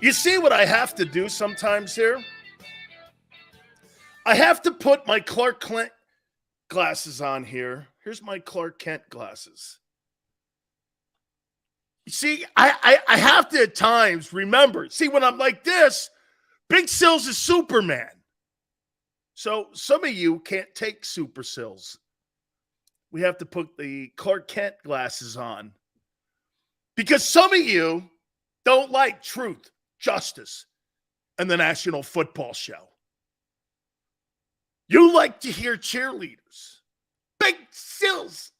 You see what I have to do sometimes here? I have to put my Clark Kent glasses on here. Here's my Clark Kent glasses. You see, I have to at times remember. See, when I'm like this, Big Sills is Superman. So some of you can't take Super Sills. We have to put the Clark Kent glasses on. Because some of you don't like truth, justice, and the National Football Show. You like to hear cheerleaders. Big Sills.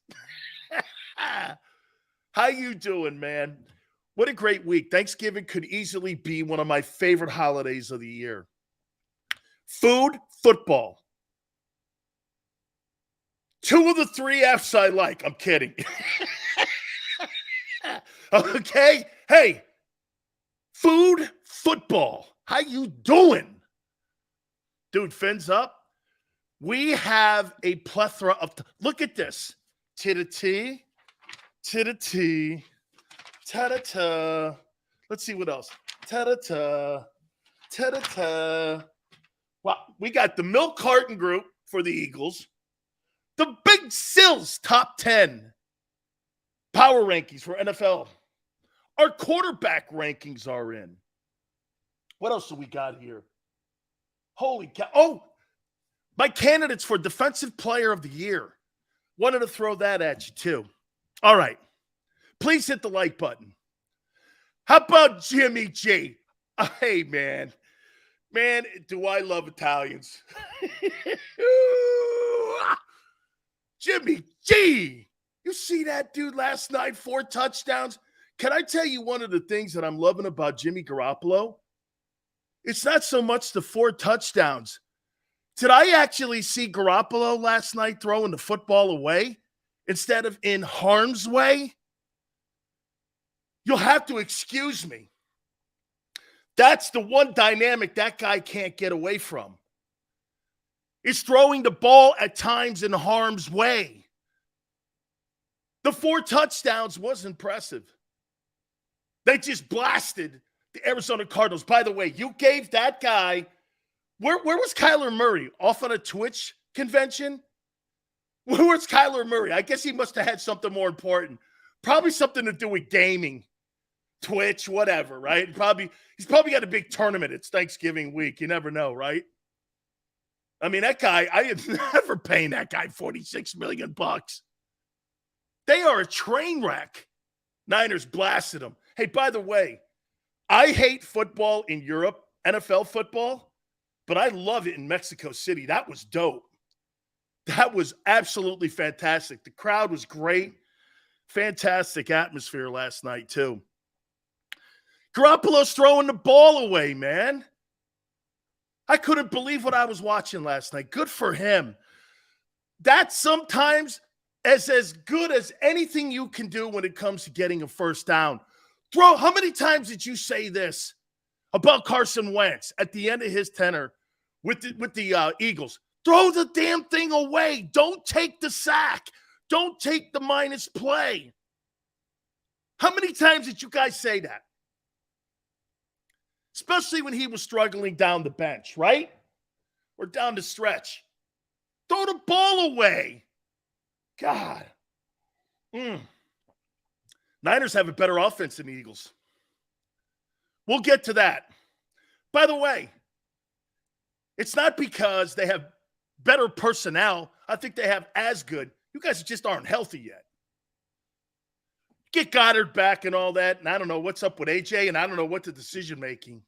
How you doing, man? What a great week. Thanksgiving could easily be one of my favorite holidays of the year. Food, football. Two of the three F's I like. I'm kidding. Okay? Hey, food, football. How you doing? Dude, fins up. We have a plethora of look at this. T-da-T, ta-da-ta. Let's see what else. Ta-da-ta, ta-da-ta. Well, we got the milk carton group for the Eagles. The Big Sills top 10 power rankings for NFL. Our quarterback rankings are in. What else do we got here? Holy cow. Oh, my candidates for Defensive Player of the Year. Wanted to throw that at you, too. All right. Please hit the like button. How about Jimmy G? Hey, man. Man, do I love Italians. Jimmy G. You see that dude last night? 4 touchdowns. Can I tell you one of the things that I'm loving about Jimmy Garoppolo? It's not so much the 4 touchdowns. Did I actually see Garoppolo last night throwing the football away instead of in harm's way? You'll have to excuse me. That's the one dynamic that guy can't get away from. Is throwing the ball at times in harm's way. The 4 touchdowns was impressive. They just blasted the Arizona Cardinals. By the way, you gave that guy, where was Kyler Murray? Off on a Twitch convention? Where's Kyler Murray? I guess he must have had something more important. Probably something to do with gaming, Twitch, whatever, right? He's probably got a big tournament. It's Thanksgiving week. You never know, right? I mean, that guy, I am never paying that guy $46 million. They are a train wreck. Niners blasted them. Hey, by the way, I hate football in Europe, NFL football, but I love it in Mexico City. That was dope. That was absolutely fantastic. The crowd was great. Fantastic atmosphere last night, too. Garoppolo's throwing the ball away, man. I couldn't believe what I was watching last night. Good for him. That sometimes is as good as anything you can do when it comes to getting a first down. How many times did you say this about Carson Wentz at the end of his tenure with the Eagles? Throw the damn thing away. Don't take the sack. Don't take the minus play. How many times did you guys say that? Especially when he was struggling down the bench, right? Or down the stretch. Throw the ball away. God. Niners have a better offense than the Eagles. We'll get to that. By the way, it's not because they have better personnel. I think they have as good. You guys just aren't healthy yet. Get Goddard back and all that, and I don't know what's up with AJ, and I don't know what the decision-making.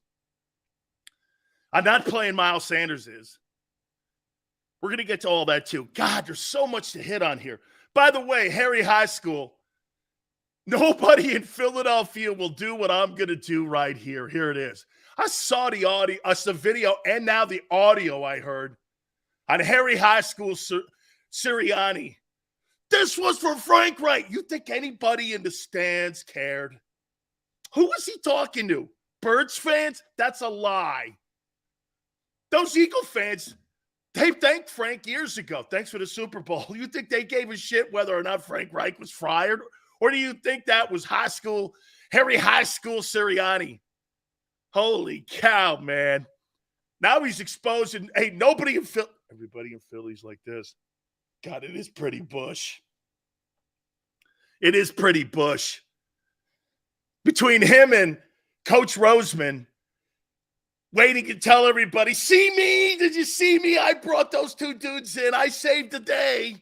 I'm not playing Miles Sanders is. We're going to get to all that, too. God, there's so much to hit on here. By the way, Harry High School, nobody in Philadelphia will do what I'm going to do right here. Here it is. I saw the audio, the video, and now the audio I heard on Harry High School Siriani. This was for Frank Wright. You think anybody in the stands cared? Who was he talking to? Birds fans? That's a lie. Those Eagle fans, they thanked Frank years ago. Thanks for the Super Bowl. You think they gave a shit whether or not Frank Reich was fired? Or do you think that was Harry High School Siriani? Holy cow, man. Now he's exposing, hey, nobody in Philly, everybody in Philly's like this. God, it is pretty bush. It is pretty bush. Between him and Coach Roseman, waiting to tell everybody, see me? Did you see me? I brought those two dudes in. I saved the day.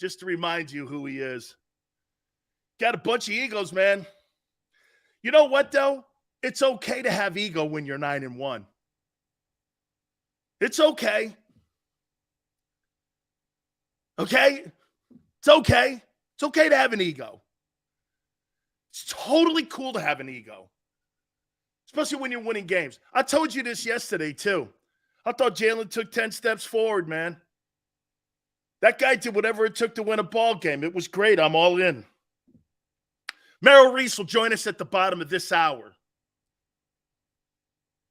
Just to remind you who he is. Got a bunch of egos, man. You know what, though? It's okay to have ego when you're 9-1. It's okay. Okay? It's okay. It's okay to have an ego. It's totally cool to have an ego. Especially when you're winning games. I told you this yesterday, too. I thought Jalen took 10 steps forward, man. That guy did whatever it took to win a ball game. It was great. I'm all in. Merrill Reese will join us at the bottom of this hour.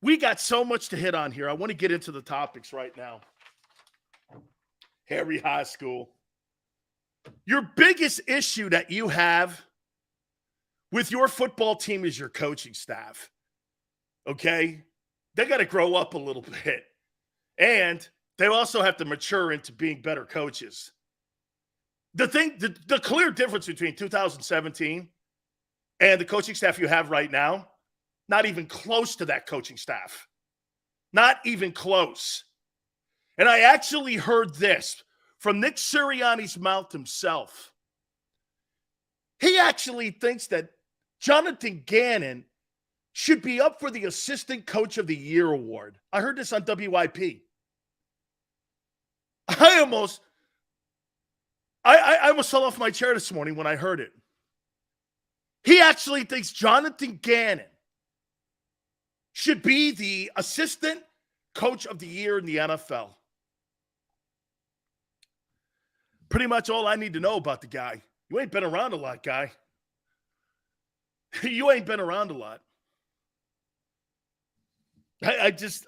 We got so much to hit on here. I want to get into the topics right now. Harry High School. Your biggest issue that you have with your football team is your coaching staff. Okay? They got to grow up a little bit. And they also have to mature into being better coaches. The clear difference between 2017 and the coaching staff you have right now, not even close to that coaching staff. Not even close. And I actually heard this from Nick Sirianni's mouth himself. He actually thinks that Jonathan Gannon should be up for the Assistant Coach of the Year award. I heard this on WYP. I almost fell off my chair this morning when I heard it. He actually thinks Jonathan Gannon should be the Assistant Coach of the Year in the NFL. Pretty much all I need to know about the guy. You ain't been around a lot, guy. You ain't been around a lot. I just,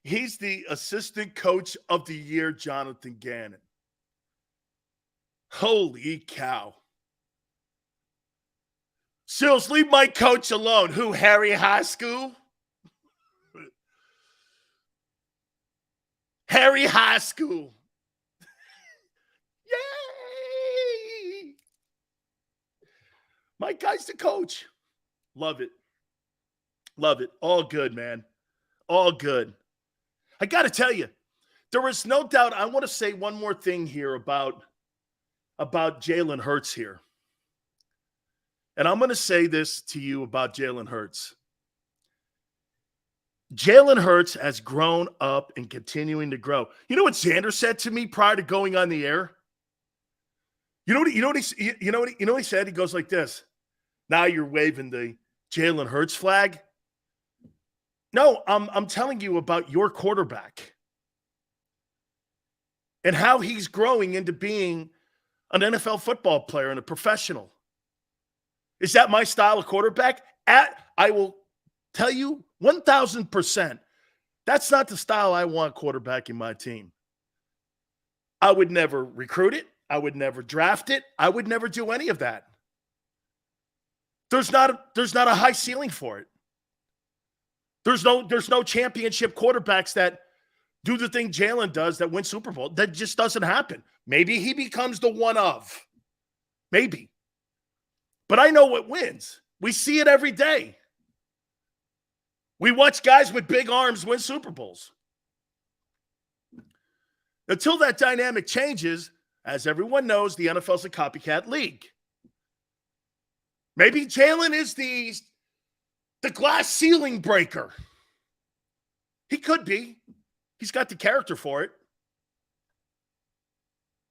he's the Assistant Coach of the Year, Jonathan Gannon. Holy cow. Sills, leave my coach alone. Who, Harry High School? Harry High School. Yay! My guy's the coach. Love it. Love it. All good, man. All good. I got to tell you, there is no doubt. I want to say one more thing here about Jalen Hurts here. And I'm going to say this to you about Jalen Hurts. Jalen Hurts has grown up and continuing to grow. You know what Xander said to me prior to going on the air? You know what he said? He goes like this. Now you're waving the Jalen Hurts flag. No, I'm telling you about your quarterback and how he's growing into being an NFL football player and a professional. Is that my style of quarterback? I will tell you 1,000%. That's not the style I want quarterbacking my team. I would never recruit it. I would never draft it. I would never do any of that. There's not a high ceiling for it. There's no championship quarterbacks that do the thing Jalen does that win Super Bowl. That just doesn't happen. Maybe he becomes the one of. Maybe. But I know what wins. We see it every day. We watch guys with big arms win Super Bowls. Until that dynamic changes, as everyone knows, the NFL's a copycat league. Maybe Jalen is the glass ceiling breaker. He could be. He's got the character for it.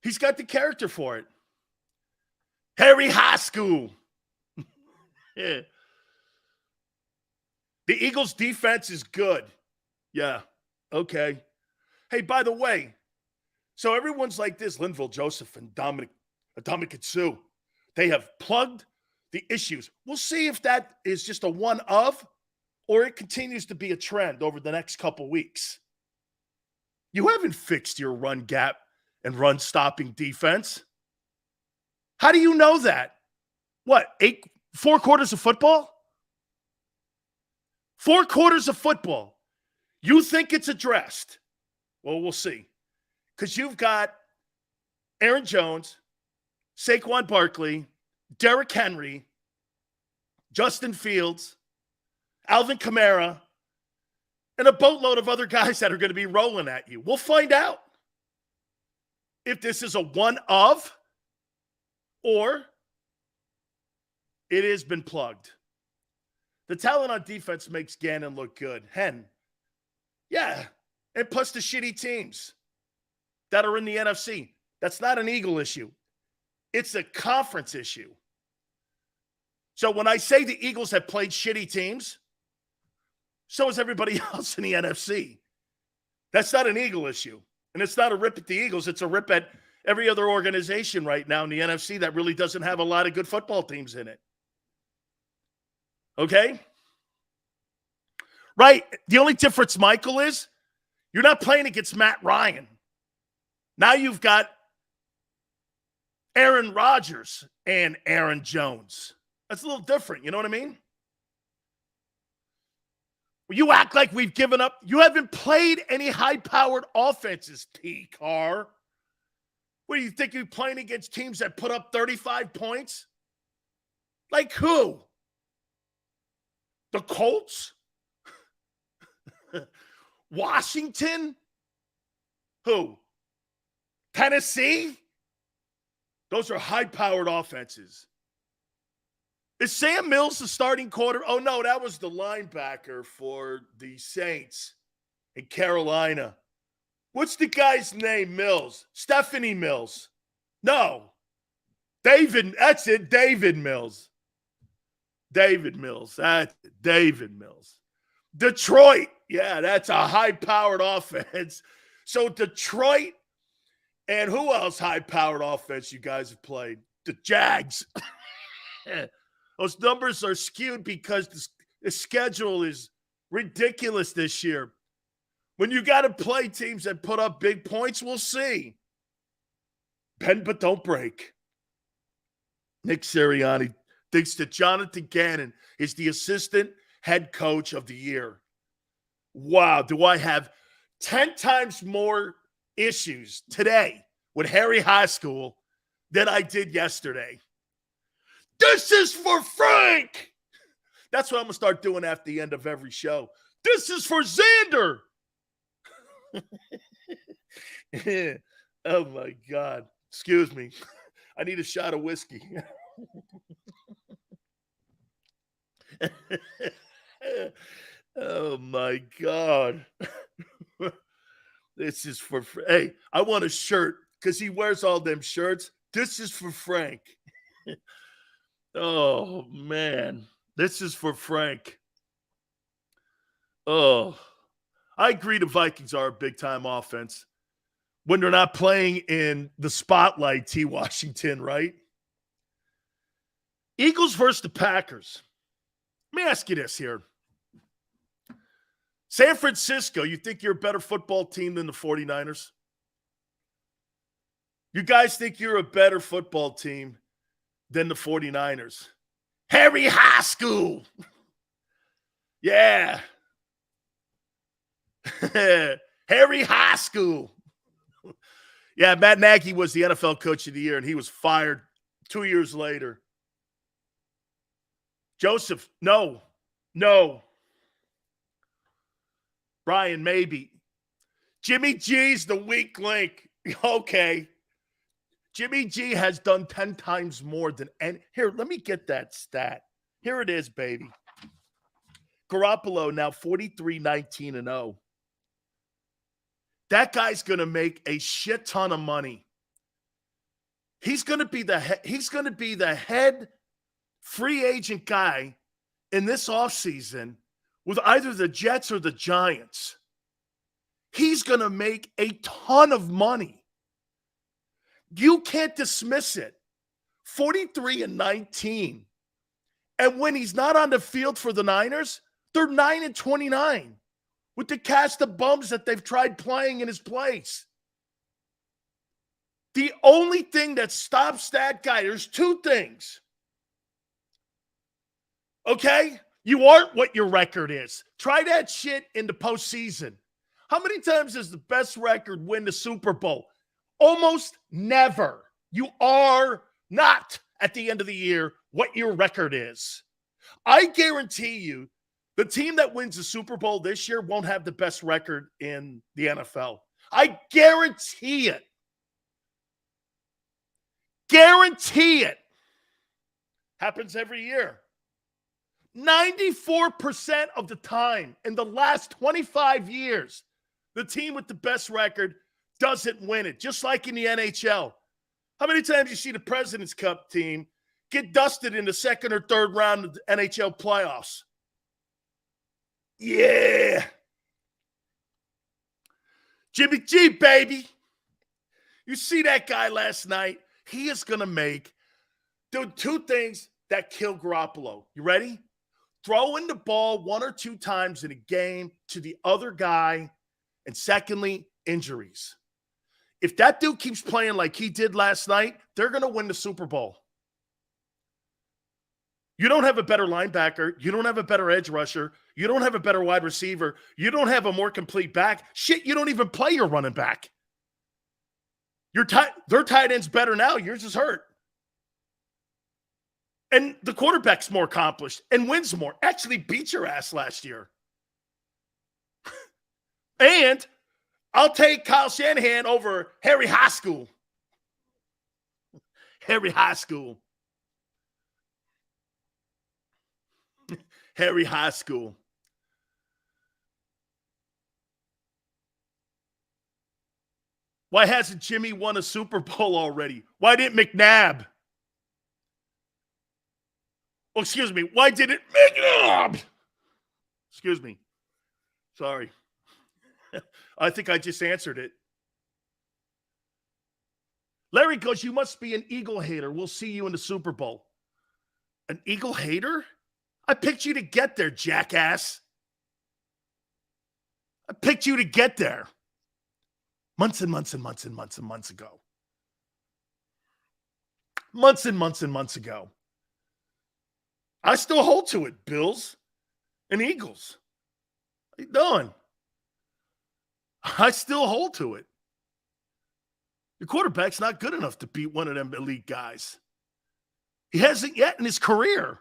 He's got the character for it. Harry High School. Yeah. The Eagles' defense is good. Yeah. Okay. Hey, by the way, so everyone's like this, Linville Joseph and Dominic Sue. They have plugged the issues. We'll see if that is just a one of, or it continues to be a trend over the next couple weeks. You haven't fixed your run gap and run stopping defense. How do you know that? What, 4 quarters of football? 4 quarters of football. You think it's addressed. Well, we'll see. Because you've got Aaron Jones, Saquon Barkley, Derrick Henry, Justin Fields, Alvin Kamara, and a boatload of other guys that are going to be rolling at you. We'll find out if this is a one of or it has been plugged. The talent on defense makes Gannon look good. Yeah. And plus the shitty teams that are in the NFC. That's not an Eagle issue. It's a conference issue. So when I say the Eagles have played shitty teams, so is everybody else in the NFC. That's not an Eagle issue. And it's not a rip at the Eagles. It's a rip at every other organization right now in the NFC that really doesn't have a lot of good football teams in it. Okay? Right. The only difference, Michael, is you're not playing against Matt Ryan. Now you've got Aaron Rodgers and Aaron Jones. That's a little different. You know what I mean? You act like we've given up. You haven't played any high-powered offenses, T-Car. What do you think you're playing against teams that put up 35 points? Like who? The Colts? Washington? Who? Tennessee? Those are high-powered offenses. Is Sam Mills the starting quarter? Oh, no, that was the linebacker for the Saints in Carolina. What's the guy's name, Mills? Stephanie Mills. No. David, that's it, David Mills. David Mills. That's it, David Mills. Detroit. Yeah, that's a high-powered offense. So Detroit, and who else high-powered offense you guys have played? The Jags. Those numbers are skewed because the schedule is ridiculous this year. When you got to play teams that put up big points, we'll see. Bend but don't break. Nick Sirianni thinks that Jonathan Gannon is the assistant head coach of the year. Wow, do I have 10 times more issues today with Harry High School than I did yesterday. This is for Frank. That's what I'm going to start doing after the end of every show. This is for Xander. Oh, my God. Excuse me. I need a shot of whiskey. Oh, my God. This is for – hey, I want a shirt because he wears all them shirts. This is for Frank. Oh, man. This is for Frank. Oh, I agree the Vikings are a big-time offense when they're not playing in the spotlight, T. Washington, right? Eagles versus the Packers. Let me ask you this here. San Francisco, you think you're a better football team than the 49ers? You guys think you're a better football team than the 49ers? Harry High School. Yeah. Harry High School. Yeah, Matt Nagy was the NFL Coach of the Year, and he was fired 2 years later. Joseph, no. Brian, maybe. Jimmy G's the weak link. Okay. Jimmy G has done 10 times more than any. Here, let me get that stat. Here it is, baby. Garoppolo now 43-19-0. That guy's going to make a shit ton of money. He's going to be the head free agent guy in this offseason with either the Jets or the Giants. He's going to make a ton of money. You can't dismiss it. 43-19. And when he's not on the field for the Niners, they're 9-29 with the cast of bums that they've tried playing in his place. The only thing that stops that guy, there's two things. Okay? You aren't what your record is. Try that shit in the postseason. How many times does the best record win the Super Bowl? Almost never. You are not, at the end of the year, what your record is. I guarantee you, the team that wins the Super Bowl this year won't have the best record in the NFL. I guarantee it. Guarantee it. Happens every year. 94% of the time in the last 25 years, the team with the best record doesn't win it, just like in the NHL. How many times you see the President's Cup team get dusted in the second or third round of the NHL playoffs? Yeah. Jimmy G, baby. You see that guy last night? He is going to make two things that kill Garoppolo. You ready? Throwing the ball one or two times in a game to the other guy, and secondly, injuries. If that dude keeps playing like he did last night, they're going to win the Super Bowl. You don't have a better linebacker. You don't have a better edge rusher. You don't have a better wide receiver. You don't have a more complete back. Shit, you don't even play your running back. Their tight end's better now. Yours is hurt. And the quarterback's more accomplished and wins more. Actually beat your ass last year. And I'll take Kyle Shanahan over Harry High School. Harry High School. Harry High School. Why hasn't Jimmy won a Super Bowl already? Why didn't McNabb? Oh, excuse me. Why didn't McNabb? Excuse me. Sorry. I think I just answered it. Larry goes, you must be an Eagle hater. We'll see you in the Super Bowl. An Eagle hater? I picked you to get there, jackass. I picked you to get there. Months and months and months and months and months ago. Months and months and months ago. I still hold to it, Bills and Eagles. What are you doing? I still hold to it. The quarterback's not good enough to beat one of them elite guys. He hasn't yet in his career.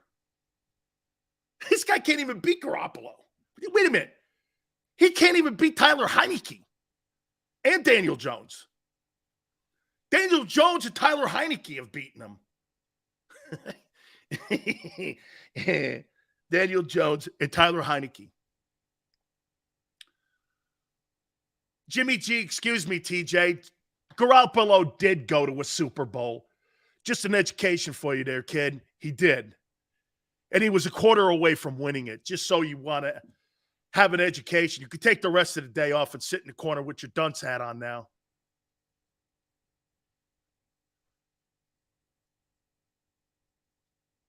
This guy can't even beat Garoppolo. Wait a minute. He can't even beat Tyler Heineke and Daniel Jones. Daniel Jones and Tyler Heineke have beaten him. Daniel Jones and Tyler Heineke. Jimmy G, excuse me, TJ. Garoppolo did go to a Super Bowl. Just an education for you there, kid. He did. And he was a quarter away from winning it, just so you want to have an education. You could take the rest of the day off and sit in the corner with your dunce hat on now.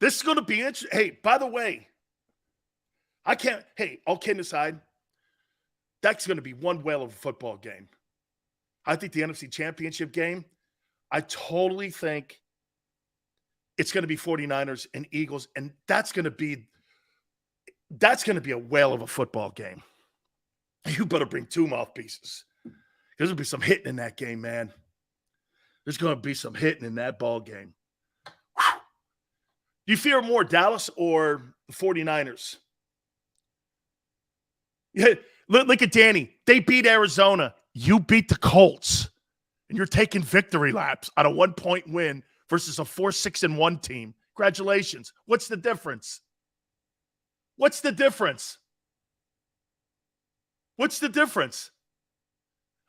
This is going to be interesting. Hey, by the way, all kidding aside, that's going to be one whale of a football game. I think the NFC Championship game, I totally think it's going to be 49ers and Eagles, and that's going to be a whale of a football game. You better bring two mouthpieces. There's going to be some hitting in that game, man. There's going to be some hitting in that ball game. Whew. Do you fear more Dallas or the 49ers? Yeah, look at Danny. They beat Arizona. You beat the Colts. And you're taking victory laps on a 1-point win versus a 4-6-1 team. Congratulations. What's the difference? What's the difference? What's the difference?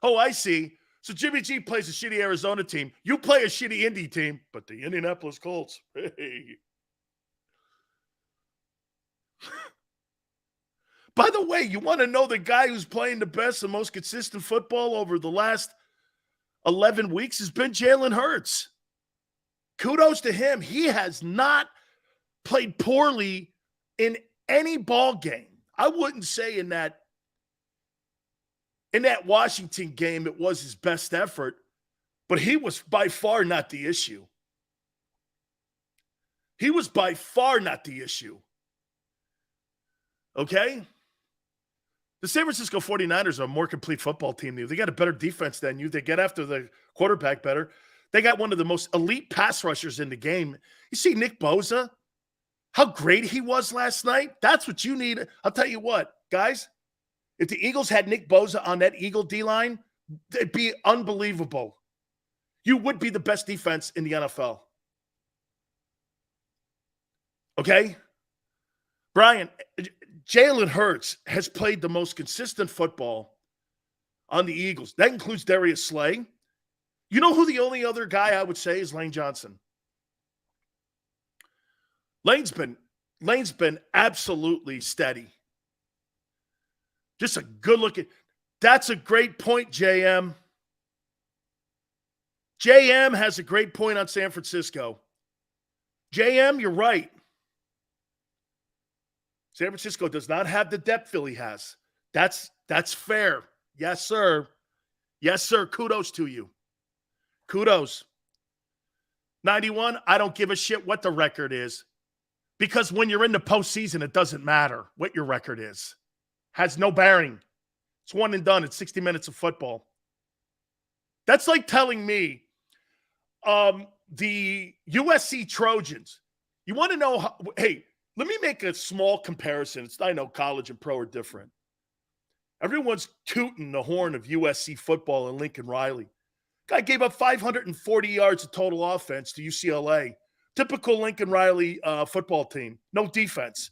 Oh, I see. So Jimmy G plays a shitty Arizona team. You play a shitty Indy team, but the Indianapolis Colts, hey. By the way, you want to know the guy who's playing the best and most consistent football over the last 11 weeks has been Jalen Hurts. Kudos to him. He has not played poorly in any ball game. I wouldn't say in that Washington game it was his best effort, but he was by far not the issue. He was by far not the issue. Okay? The San Francisco 49ers are a more complete football team than you. They got a better defense than you. They get after the quarterback better. They got one of the most elite pass rushers in the game. You see Nick Bosa, how great he was last night? That's what you need. I'll tell you what, guys, if the Eagles had Nick Bosa on that Eagle D-line, it'd be unbelievable. You would be the best defense in the NFL. Okay? Brian, Jalen Hurts has played the most consistent football on the Eagles. That includes Darius Slay. You know who the only other guy I would say is? Lane Johnson. Lane's been absolutely steady. Just a good looking. That's a great point, JM. JM has a great point on San Francisco. JM, you're right. San Francisco does not have the depth Philly has. That's fair. Yes, sir. Yes, sir. Kudos to you. Kudos. 91, I don't give a shit what the record is. Because when you're in the postseason, it doesn't matter what your record is. Has no bearing. It's one and done. It's 60 minutes of football. That's like telling me the USC Trojans. You want to know how, hey, let me make a small comparison. I know college and pro are different. Everyone's tooting the horn of USC football and Lincoln Riley. Guy gave up 540 yards of total offense to UCLA. Typical Lincoln Riley football team. No defense.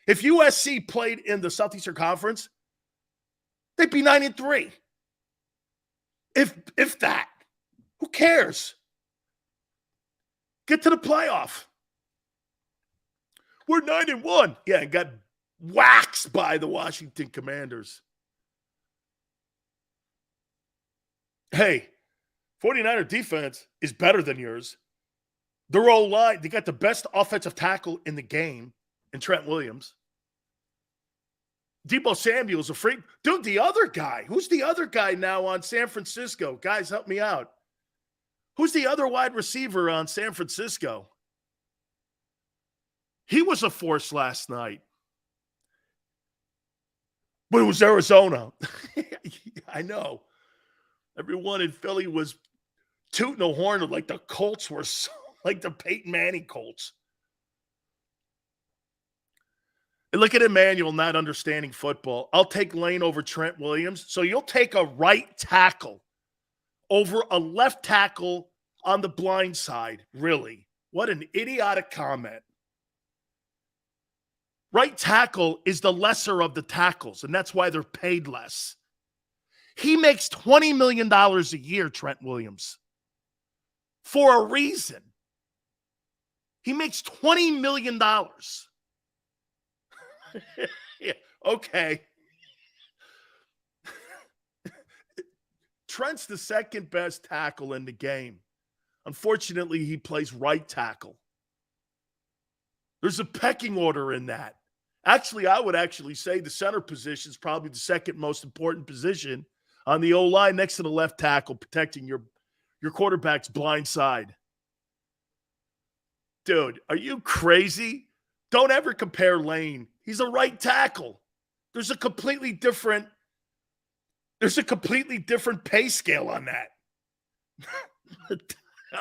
If USC played in the Southeastern Conference, they'd be 9-3. If that. Who cares? Get to the playoff. We're 9-1. Yeah, and got waxed by the Washington Commanders. Hey, 49er defense is better than yours. Their O-line, they got the best offensive tackle in the game in Trent Williams. Deebo Samuel's a freak. Dude, the other guy. Who's the other guy now on San Francisco? Guys, help me out. Who's the other wide receiver on San Francisco? He was a force last night. But it was Arizona. I know. Everyone in Philly was tooting a horn like the Colts were so, like the Peyton Manning Colts. And look at Emmanuel not understanding football. I'll take Lane over Trent Williams. So you'll take a right tackle over a left tackle on the blind side. Really? What an idiotic comment. Right tackle is the lesser of the tackles, and that's why they're paid less. He makes $20 million a year, Trent Williams, for a reason. He makes $20 million. Yeah, okay. Trent's the second best tackle in the game. Unfortunately, he plays right tackle. There's a pecking order in that. Actually, I would actually say the center position is probably the second most important position on the O-line next to the left tackle, protecting your quarterback's blind side. Dude, are you crazy? Don't ever compare Lane. He's a right tackle. There's a completely different pay scale on that.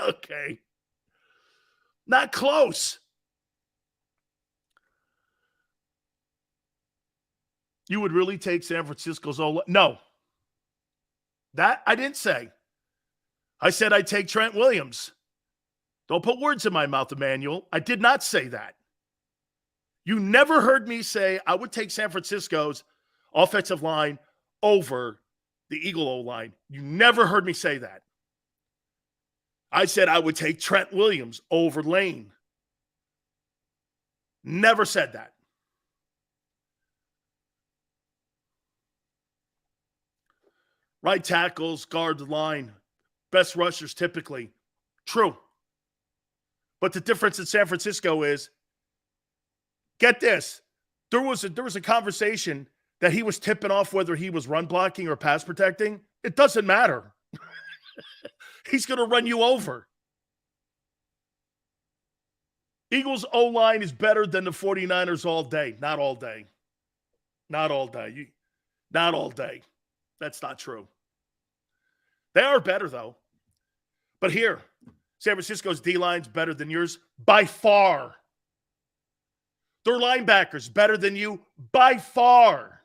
Okay. Not close. You would really take San Francisco's O-line? No. That I didn't say. I said I'd take Trent Williams. Don't put words in my mouth, Emmanuel. I did not say that. You never heard me say I would take San Francisco's offensive line over the Eagle O-line. You never heard me say that. I said I would take Trent Williams over Lane. Never said that. Right tackles, guard the line. Best rushers typically. True. But the difference in San Francisco is, get this, there was a conversation that he was tipping off whether he was run blocking or pass protecting. It doesn't matter. He's going to run you over. Eagles O-line is better than the 49ers all day. Not all day. Not all day. Not all day. That's not true. They are better, though. But here, San Francisco's D-line's better than yours by far. Their linebackers better than you by far.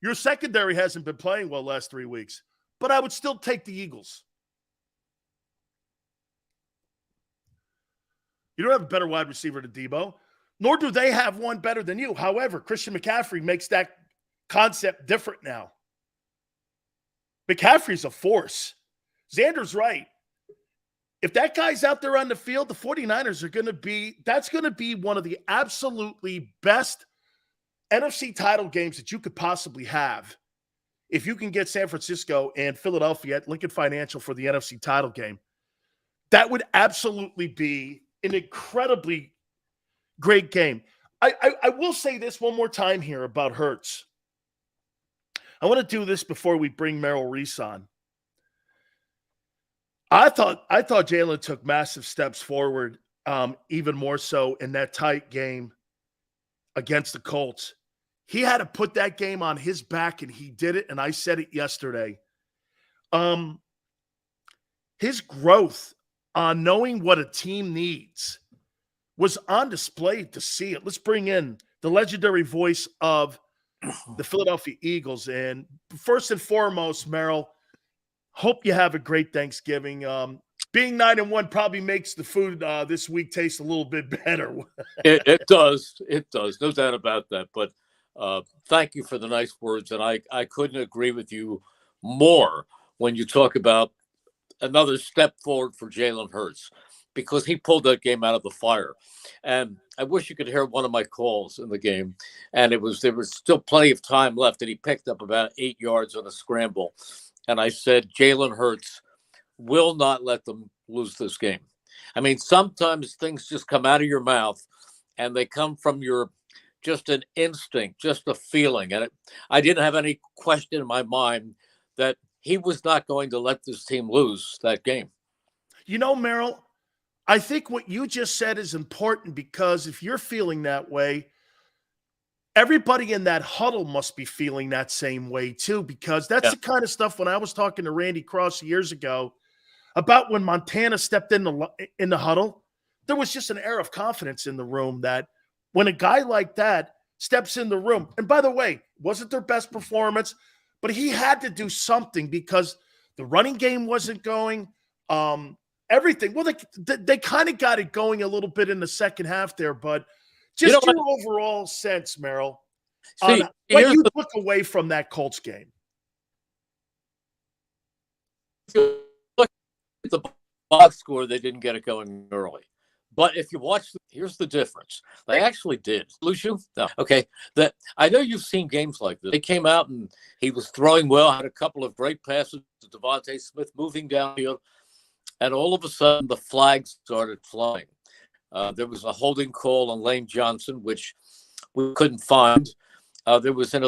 Your secondary hasn't been playing well last 3 weeks, but I would still take the Eagles. You don't have a better wide receiver than Debo, nor do they have one better than you. However, Christian McCaffrey makes that concept different now. McCaffrey's a force. Xander's right. If that guy's out there on the field, the 49ers are going to be – that's going to be one of the absolutely best NFC title games that you could possibly have if you can get San Francisco and Philadelphia at Lincoln Financial for the NFC title game. That would absolutely be an incredibly great game. I will say this one more time here about Hurts. I want to do this before we bring Merrill Reese on. I thought Jalen took massive steps forward, even more so in that tight game against the Colts. He had to put that game on his back, and he did it, and I said it yesterday. His growth on knowing what a team needs was on display to see it. Let's bring in the legendary voice of the Philadelphia Eagles. And first and foremost, Merrill, hope you have a great Thanksgiving. Being 9-1 probably makes the food this week taste a little bit better. It does. It does. No doubt about that. But thank you for the nice words. And I couldn't agree with you more when you talk about another step forward for Jalen Hurts, because he pulled that game out of the fire. And I wish you could hear one of my calls in the game. And there was still plenty of time left, and he picked up about 8 yards on a scramble. And I said, Jalen Hurts will not let them lose this game. I mean, sometimes things just come out of your mouth, and they come from your just an instinct, just a feeling. And I didn't have any question in my mind that he was not going to let this team lose that game. You know, Merrill, I think what you just said is important, because if you're feeling that way, everybody in that huddle must be feeling that same way too, because that's the kind of stuff when I was talking to Randy Cross years ago about when Montana stepped in the huddle, there was just an air of confidence in the room that when a guy like that steps in the room, and by the way, wasn't their best performance, but he had to do something because the running game wasn't going, everything. Well, they kind of got it going a little bit in the second half there, but just your overall sense, Merrill, on what you took away from that Colts game. Look at the box score, they didn't get it going early. But if you watch, here's the difference. They actually did. Lose you? No. Okay. I know you've seen games like this. They came out and he was throwing well, had a couple of great passes to Devontae Smith moving downfield, and all of a sudden the flags started flying. There was a holding call on Lane Johnson, which we couldn't find. There was an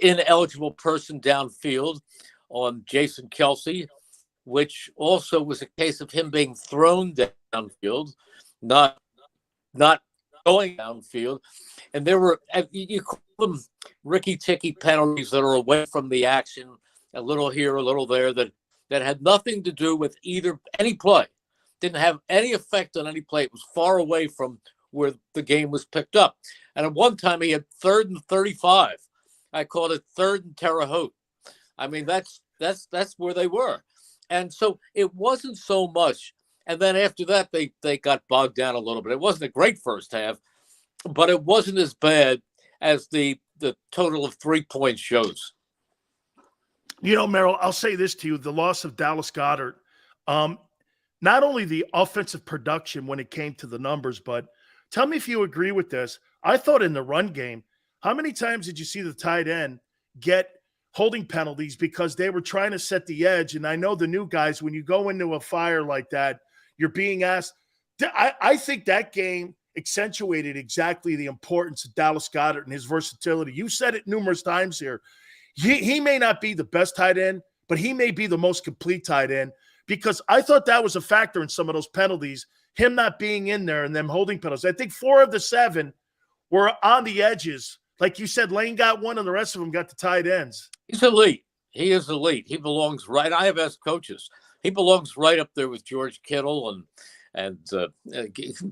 ineligible person downfield on Jason Kelsey, which also was a case of him being thrown downfield, not going downfield. And there were, you call them ricky-ticky penalties that are away from the action, a little here, a little there, that had nothing to do with any play. Didn't have any effect on any play. It was far away from where the game was picked up. And at one time he had 3rd and 35. I called it 3rd and Terre Haute. I mean, that's where they were. And so it wasn't so much. And then after that, they got bogged down a little bit. It wasn't a great first half, but it wasn't as bad as the total of 3 points shows. You know, Merrill, I'll say this to you. The loss of Dallas Goedert, not only the offensive production when it came to the numbers, but tell me if you agree with this. I thought in the run game, how many times did you see the tight end get holding penalties because they were trying to set the edge? And I know the new guys, when you go into a fire like that, you're being asked. I think that game accentuated exactly the importance of Dallas Goedert and his versatility. You said it numerous times here. He may not be the best tight end, but he may be the most complete tight end, because I thought that was a factor in some of those penalties, him not being in there and them holding penalties. I think 4 of the 7 were on the edges. Like you said, Lane got one, and the rest of them got the tight ends. He's elite. He is elite. He belongs right. I have asked coaches. He belongs right up there with George Kittle and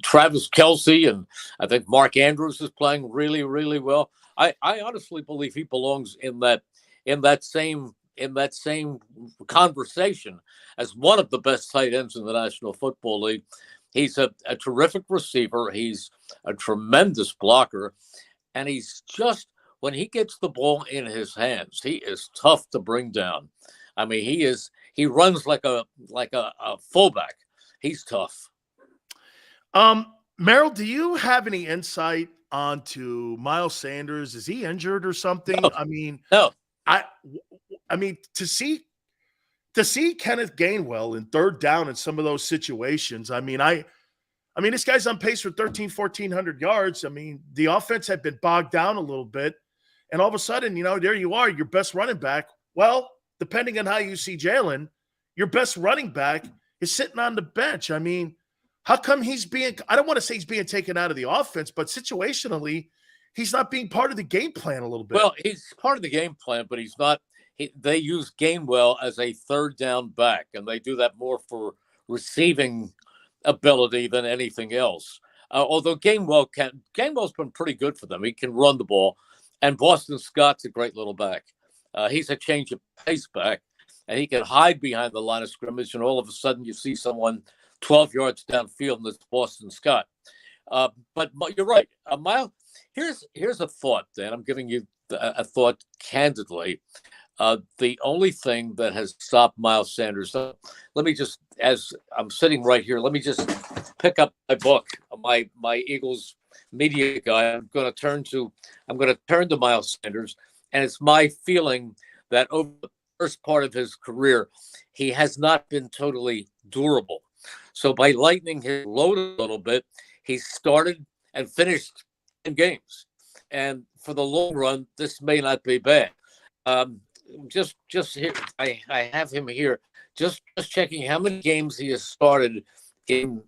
Travis Kelce, and I think Mark Andrews is playing really, really well. I honestly believe he belongs in that same conversation as one of the best tight ends in the National Football League. He's a terrific receiver. He's a tremendous blocker, and he's just, when he gets the ball in his hands, he is tough to bring down. I mean, he runs like a fullback. He's tough. Merrill, do you have any insight onto Miles Sanders? Is he injured or something? No. I mean, No. I mean, to see Kenneth Gainwell in third down in some of those situations, I mean, this guy's on pace for 1,400 yards. I mean, the offense had been bogged down a little bit. And all of a sudden, there you are, your best running back. Well, depending on how you see Jalen, your best running back is sitting on the bench. I mean, how come I don't want to say he's being taken out of the offense, but situationally, he's not being part of the game plan a little bit. Well, he's part of the game plan, but he's not. They use Gainwell as a third down back, and they do that more for receiving ability than anything else. Although Gainwell's been pretty good for them. He can run the ball, and Boston Scott's a great little back. He's a change of pace back, and he can hide behind the line of scrimmage, and all of a sudden you see someone 12 yards downfield, and it's Boston Scott. But you're right. Miles, here's a thought, Dan. I'm giving you a thought candidly. The only thing that has stopped Miles Sanders, let me just, as I'm sitting right here, let me just pick up my book, my Eagles media guy. I'm going to turn to Miles Sanders, and it's my feeling that over the first part of his career, he has not been totally durable. So by lightening his load a little bit, he started and finished in games. And for the long run, this may not be bad. Just here, I have him here. Just checking how many games he has started in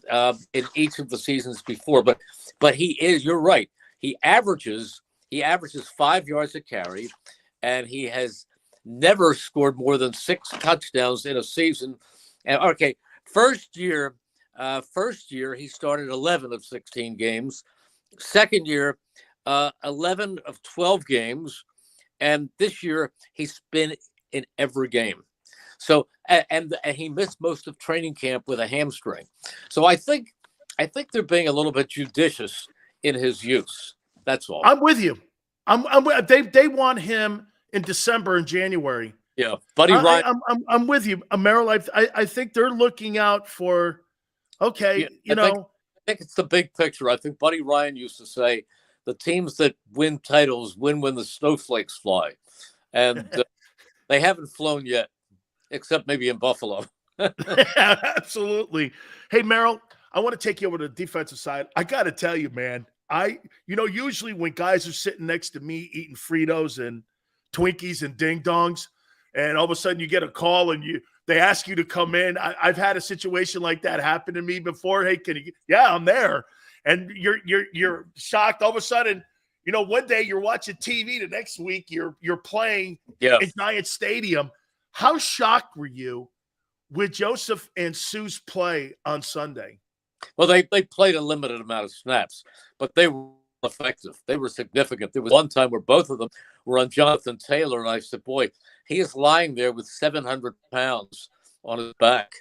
each of the seasons before. But he is. You're right. He averages 5 yards a carry, and he has never scored more than 6 touchdowns in a season. And okay, first year he started 11 of 16 games. Second year, 11 of 12 games. And this year, he's been in every game. So, and he missed most of training camp with a hamstring. So I think they're being a little bit judicious in his use. That's all. I'm with you. They want him in December and January. Yeah, Buddy Ryan. I'm with you, Merrill. I think they're looking out for. Okay, I think it's the big picture. I think Buddy Ryan used to say, the teams that win titles win when the snowflakes fly. And they haven't flown yet, except maybe in Buffalo. Absolutely. Hey, Merrill, I want to take you over to the defensive side. I got to tell you, man, usually when guys are sitting next to me eating Fritos and Twinkies and Ding Dongs, and all of a sudden you get a call and they ask you to come in. I've had a situation like that happen to me before. Hey, yeah, I'm there. And you're shocked. All of a sudden, one day you're watching TV, the next week you're playing in Giant Stadium. How shocked were you with Joseph and Sue's play on Sunday? Well, they played a limited amount of snaps, but they were effective. They were significant. There was one time where both of them were on Jonathan Taylor, and I said, boy, he is lying there with 700 pounds on his back.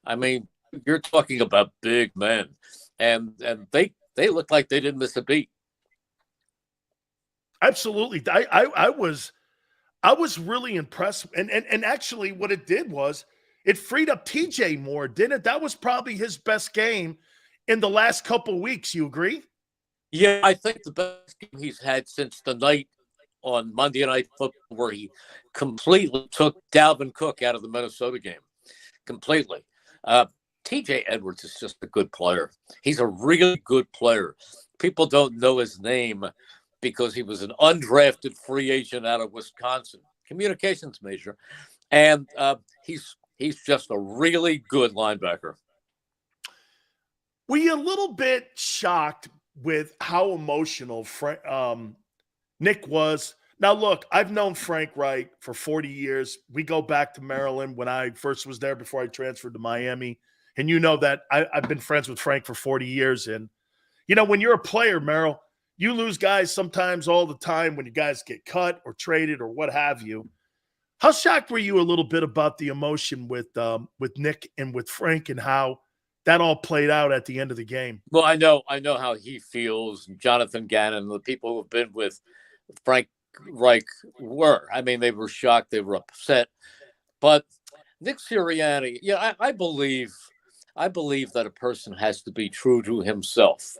I mean, you're talking about big men. And they looked like they didn't miss a beat. Absolutely. I was really impressed. And actually what it did was it freed up TJ more, didn't it? That was probably his best game in the last couple of weeks. You agree? Yeah, I think the best game he's had since the night on Monday Night Football where he completely took Dalvin Cook out of the Minnesota game. Completely. TJ Edwards is just a good player. He's a really good player. People don't know his name because he was an undrafted free agent out of Wisconsin, communications major. And he's just a really good linebacker. Were you a little bit shocked with how emotional Nick was. Now, look, I've known Frank Reich for 40 years. We go back to Maryland when I first was there before I transferred to Miami. And you know that I've been friends with Frank for 40 years. And, when you're a player, Merrill, you lose guys sometimes all the time when you guys get cut or traded or what have you. How shocked were you a little bit about the emotion with Nick and with Frank and how that all played out at the end of the game? Well, I know how he feels. Jonathan Gannon, the people who've been with Frank Reich were. I mean, they were shocked, they were upset. But Nick Sirianni, I believe that a person has to be true to himself.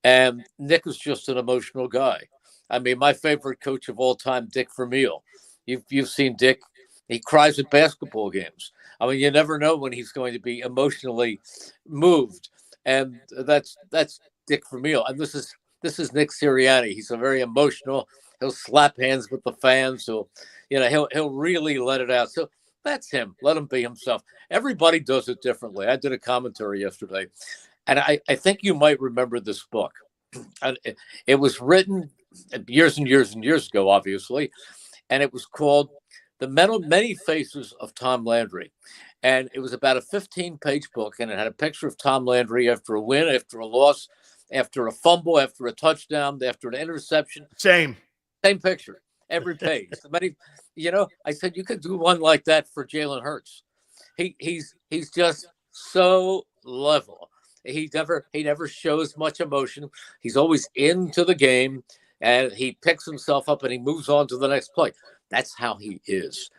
And Nick is just an emotional guy. I mean, my favorite coach of all time, Dick Vermeil. You've seen Dick. He cries at basketball games. I mean, you never know when he's going to be emotionally moved. And that's Dick Vermeil. And this is Nick Sirianni. He's a very emotional. He'll slap hands with the fans. He'll really let it out. So that's him. Let him be himself. Everybody does it differently. I did a commentary yesterday, and I think you might remember this book. And it was written years and years and years ago, obviously, and it was called The Many Faces of Tom Landry. And it was about a 15-page book, and it had a picture of Tom Landry after a win, after a loss, after a fumble, after a touchdown, after an interception. Same picture, every page. I said you could do one like that for Jalen Hurts. He's just so level. He never shows much emotion. He's always into the game, and he picks himself up and he moves on to the next play. That's how he is.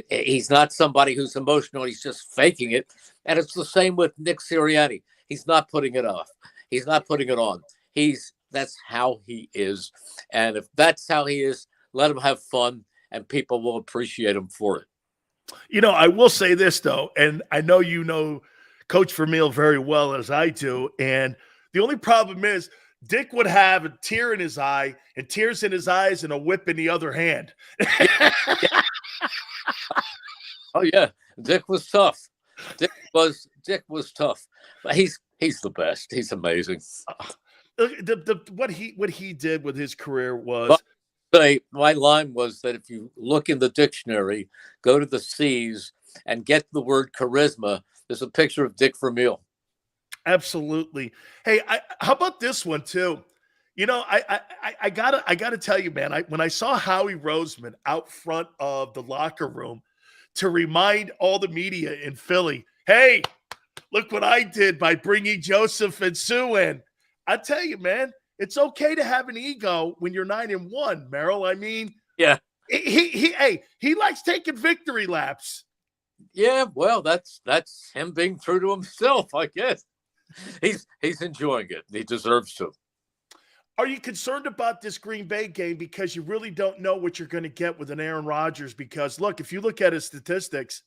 He's not somebody who's emotional. He's just faking it. And it's the same with Nick Sirianni. He's not putting it off. He's not putting it on. That's how he is. And if that's how he is, let him have fun, and people will appreciate him for it. I will say this, though, and I know you know Coach Vermeil very well as I do, and the only problem is Dick would have a tear in his eye and tears in his eyes and a whip in the other hand. Oh, yeah. Dick was tough. Dick was tough. But he's the best. He's amazing. What he did with his career was. My line was that if you look in the dictionary, go to the C's and get the word charisma, there's a picture of Dick Vermeil. Absolutely. Hey, how about this one too? I gotta tell you, man. When I saw Howie Roseman out front of the locker room to remind all the media in Philly, hey, look what I did by bringing Joseph and Sue in. I tell you, man, it's okay to have an ego when you're 9-1, Merrill. I mean, yeah, he likes taking victory laps. Yeah, well, that's him being true to himself, I guess. He's enjoying it. He deserves to. Are you concerned about this Green Bay game because you really don't know what you're going to get with an Aaron Rodgers? Because, look, if you look at his statistics,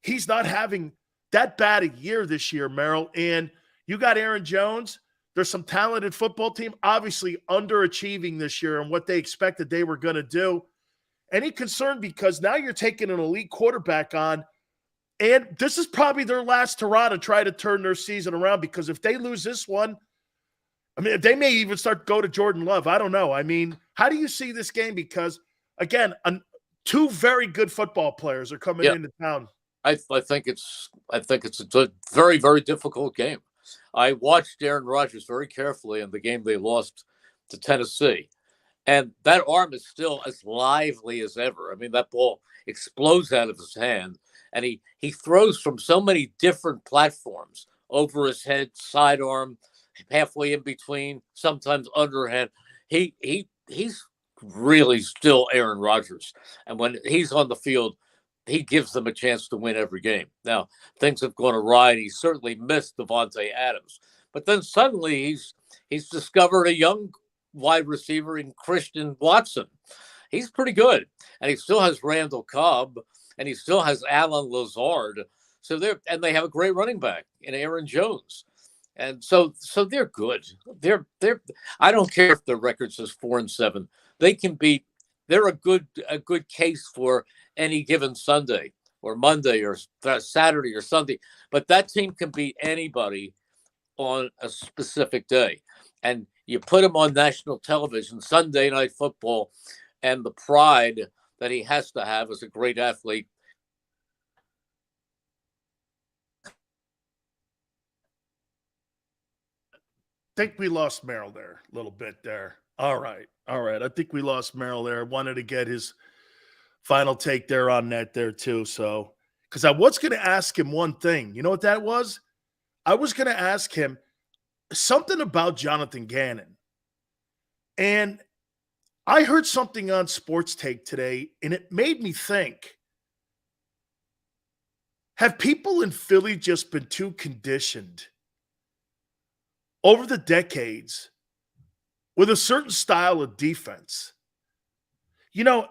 he's not having that bad a year this year, Merrill. And you got Aaron Jones. There's some talented football team, obviously underachieving this year and what they expected they were going to do. Any concern because now you're taking an elite quarterback on, and this is probably their last hurrah to try to turn their season around, because if they lose this one, I mean, they may even start to go to Jordan Love. I don't know. I mean, how do you see this game? Because, again, two very good football players are coming into town. I think it's a very, very difficult game. I watched Aaron Rodgers very carefully in the game they lost to Tennessee. And that arm is still as lively as ever. I mean, that ball explodes out of his hand. And he throws from so many different platforms, over his head, sidearm, halfway in between, sometimes underhand. He's really still Aaron Rodgers. And when he's on the field, he gives them a chance to win every game. Now, things have gone awry, and he certainly missed Devontae Adams. But then suddenly he's discovered a young wide receiver in Christian Watson. He's pretty good. And he still has Randall Cobb, and he still has Alan Lazard. So they have a great running back in Aaron Jones. And so they're good. They're I don't care if their record says 4-7. They can beat. They're a good case for any given Sunday or Monday or Saturday or Sunday. But that team can beat anybody on a specific day. And you put him on national television, Sunday Night Football, and the pride that he has to have as a great athlete. I think we lost Merrill there a little bit there. All right. I think we lost Merrill there. I wanted to get his final take there on that there too. So, because I was going to ask him one thing. You know what that was? I was going to ask him something about Jonathan Gannon. And I heard something on Sports Take today, and it made me think, have people in Philly just been too conditioned over the decades with a certain style of defense? You know,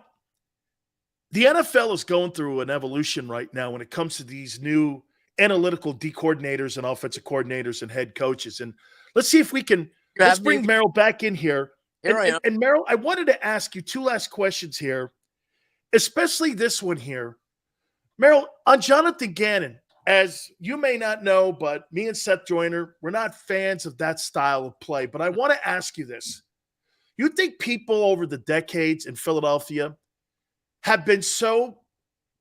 the NFL is going through an evolution right now when it comes to these new analytical D coordinators and offensive coordinators and head coaches. And let's see if we can let's bring Merrill back in here. And Merrill, I wanted to ask you two last questions here, especially this one here. Merrill, on Jonathan Gannon, as you may not know, but me and Seth Joyner, we're not fans of that style of play. But I want to ask you this. You think people over the decades in Philadelphia have been so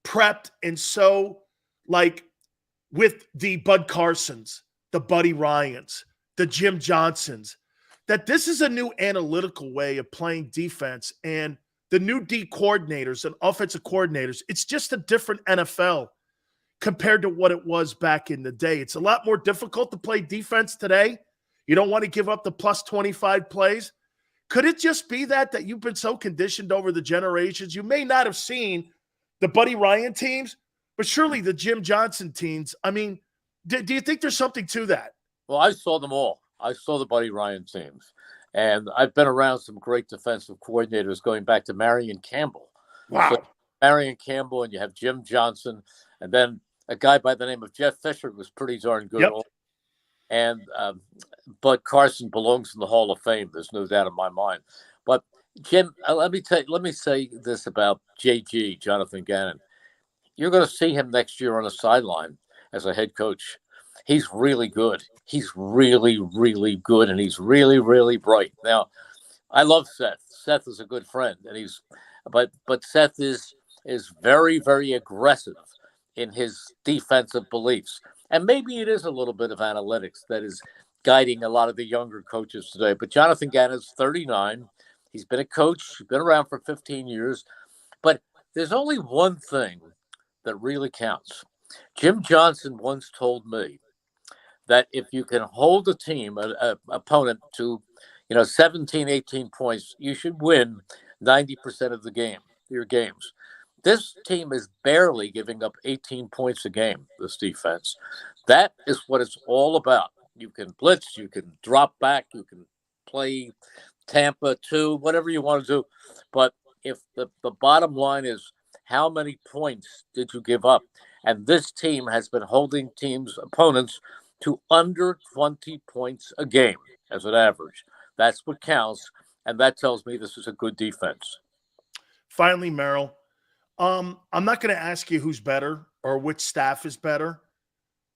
prepped and so like with the Bud Carsons, the Buddy Ryans, the Jim Johnsons, that this is a new analytical way of playing defense, and the new D coordinators and offensive coordinators, it's just a different NFL compared to what it was back in the day. It's a lot more difficult to play defense today. You don't want to give up the plus 25 plays. Could it just be that you've been so conditioned over the generations? You may not have seen the Buddy Ryan teams, but surely the Jim Johnson teams. I mean, do you think there's something to that? Well, I saw them all. I saw the Buddy Ryan teams. And I've been around some great defensive coordinators going back to Marion Campbell. Wow. So Marion Campbell, and you have Jim Johnson, and then a guy by the name of Jeff Fisher was pretty darn good. Yep. And Bud Carson belongs in the Hall of Fame. There's no doubt in my mind. But Jim, let me say this about JG, Jonathan Gannon. You're going to see him next year on the sideline as a head coach. He's really good. He's really, really good, and he's really, really bright. Now, I love Seth. Seth is a good friend, and but Seth is very, very aggressive in his defensive beliefs. And maybe it is a little bit of analytics that is guiding a lot of the younger coaches today. But Jonathan Gannon is 39. He's been a coach. He's been around for 15 years. But there's only one thing that really counts. Jim Johnson once told me that if you can hold a team, an opponent to, 17, 18 points, you should win 90% of your games. This team is barely giving up 18 points a game, this defense. That is what it's all about. You can blitz, you can drop back, you can play Tampa 2, whatever you want to do. But if the bottom line is how many points did you give up? And this team has been holding opponents to under 20 points a game as an average. That's what counts, and that tells me this is a good defense. Finally, Merrill, I'm not going to ask you who's better or which staff is better,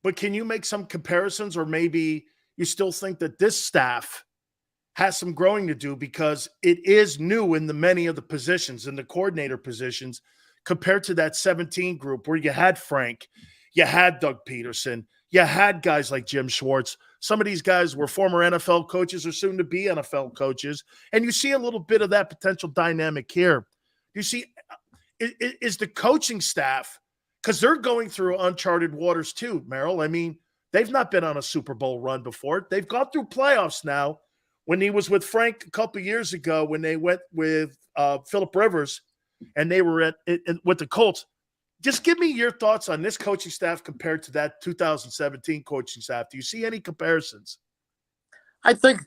but can you make some comparisons, or maybe you still think that this staff has some growing to do because it is new in many of the positions, in the coordinator positions, compared to that 17 group where you had Frank, you had Doug Peterson, you had guys like Jim Schwartz. Some of these guys were former NFL coaches or soon to be NFL coaches. And you see a little bit of that potential dynamic here. You see, is the coaching staff, because they're going through uncharted waters too, Merrill. I mean, they've not been on a Super Bowl run before. They've gone through playoffs now. When he was with Frank a couple of years ago, when they went with Phillip Rivers and they were with the Colts. Just give me your thoughts on this coaching staff compared to that 2017 coaching staff. Do you see any comparisons? I think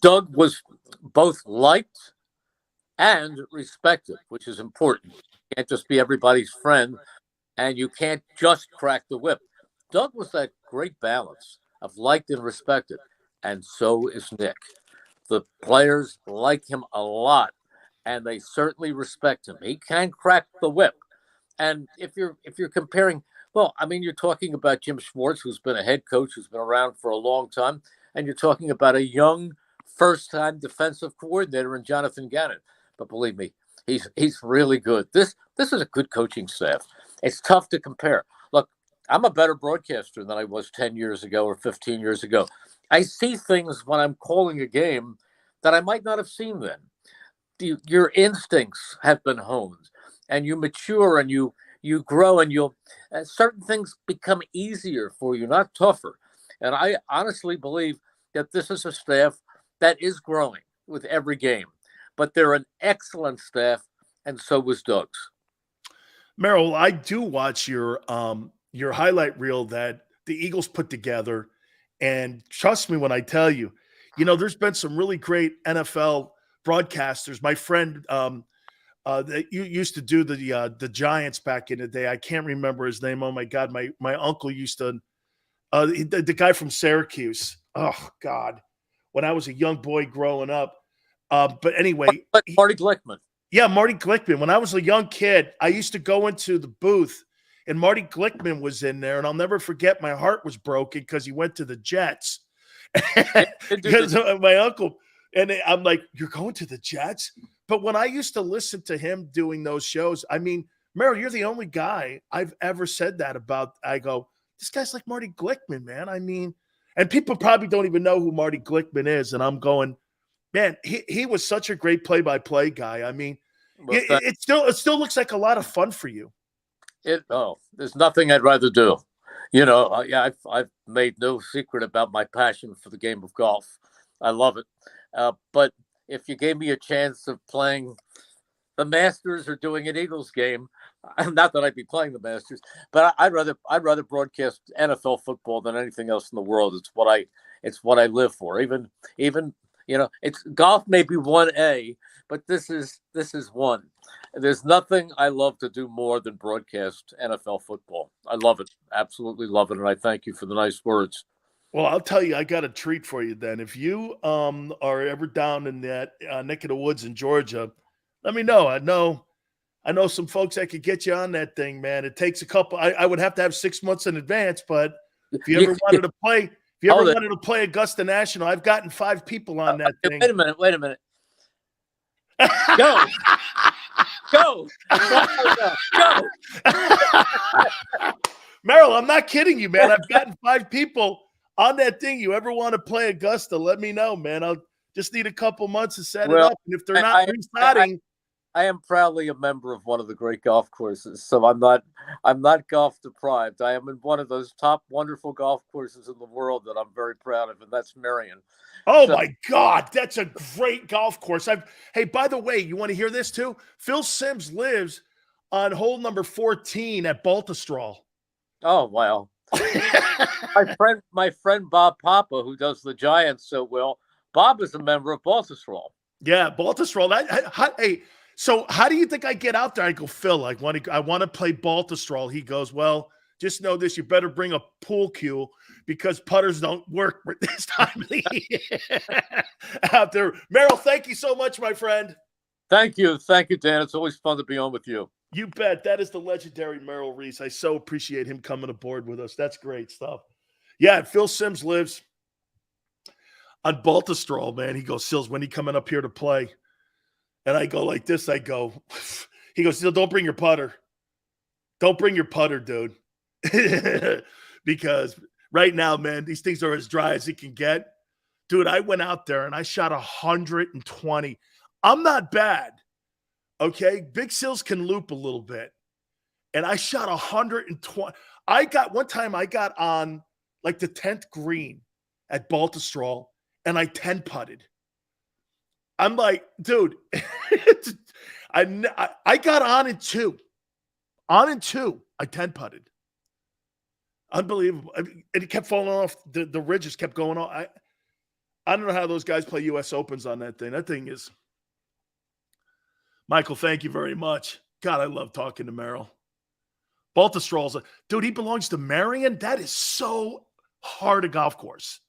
Doug was both liked and respected, which is important. You can't just be everybody's friend, and you can't just crack the whip. Doug was that great balance of liked and respected, and so is Nick. The players like him a lot, and they certainly respect him. He can crack the whip. And if you're comparing Well, I mean, you're talking about Jim Schwartz, who's been a head coach, who's been around for a long time, and you're talking about a young first-time defensive coordinator in Jonathan Gannon. But believe me, he's really good. This is a good coaching staff. It's tough to compare. Look, I'm a better broadcaster than I was 10 years ago or 15 years ago. I see things when I'm calling a game that I might not have seen then. Your instincts have been honed, and you mature, and you grow, and you'll certain things become easier for you, not tougher. And I honestly believe that this is a staff that is growing with every game, but they're an excellent staff, and so was Doug's. Merrill, I do watch your highlight reel that the Eagles put together, and trust me when I tell you, there's been some really great NFL broadcasters. My friend that you used to do the Giants back in the day. I can't remember his name. Oh my God, my uncle used to the guy from Syracuse. Oh God, when I was a young boy growing up. But anyway, Marty Glickman. Yeah, Marty Glickman. When I was a young kid, I used to go into the booth, and Marty Glickman was in there, and I'll never forget. My heart was broken because he went to the Jets. Because my uncle, and I'm like, "You're going to the Jets?" But when I used to listen to him doing those shows, I mean, Merrill, you're the only guy I've ever said that about. I go, this guy's like Marty Glickman, man. I mean, and people probably don't even know who Marty Glickman is, and I'm going, man, he was such a great play-by-play guy. I mean, it still looks like a lot of fun for you. There's nothing I'd rather do. I've made no secret about my passion for the game of golf. I love it. But if you gave me a chance of playing the Masters or doing an Eagles game, not that I'd be playing the Masters, but I'd rather broadcast NFL football than anything else in the world. It's what I live for. Even it's golf may be 1A, but this is one. There's nothing I love to do more than broadcast NFL football. I love it. Absolutely love it. And I thank you for the nice words. Well, I'll tell you, I got a treat for you then. If you are ever down in that neck of the woods in Georgia, let me know. I know some folks that could get you on that thing, man. It takes a couple. I would have to have 6 months in advance, but if you ever wanted to play, wanted to play Augusta National, I've gotten 5 people on that thing. Wait a minute. Go. Go. Go. Merrill, I'm not kidding you, man. I've gotten 5 people on that thing. You ever want to play Augusta, let me know, man. I'll just need a couple months to set it up. And if they're not restarting, I am proudly a member of one of the great golf courses, so I'm not golf deprived. I am in one of those top wonderful golf courses in the world that I'm very proud of, and that's Marion. Oh my God, that's a great golf course. Hey, by the way, you want to hear this too? Phil Simms lives on hole number 14 at Baltusrol. Oh wow. my friend Bob Papa, who does the Giants so well, Bob is a member of Baltusrol. Yeah, Baltusrol. Hey, so how do you think I get out there? I go, Phil, I want to play Baltusrol. He goes, well, just know this, you better bring a pool cue because putters don't work this time of the year out there. Merrill, thank you so much, my friend. Thank you, Dan. It's always fun to be on with you. You bet. That is the legendary Merrill Reese. I so appreciate him coming aboard with us. That's great stuff. Yeah, Phil Simms lives on Baltusrol, man. He goes, Sills, when he coming up here to play? And I go like this. He goes, don't bring your putter. Don't bring your putter, dude. Because right now, man, these things are as dry as it can get. Dude, I went out there and I shot 120. I'm not bad. Okay, Big Sills can loop a little bit. And I shot 120. One time I got on like the 10th green at Baltusrol and I 10 putted. I'm like, dude, I got on in 2. I 10 putted. Unbelievable. And it kept falling off. The ridges kept going on. I don't know how those guys play U.S. Opens on that thing. That thing is. Michael, thank you very much. God, I love talking to Merrill. Baltusrol's dude, he belongs to Marion. That is so hard a golf course.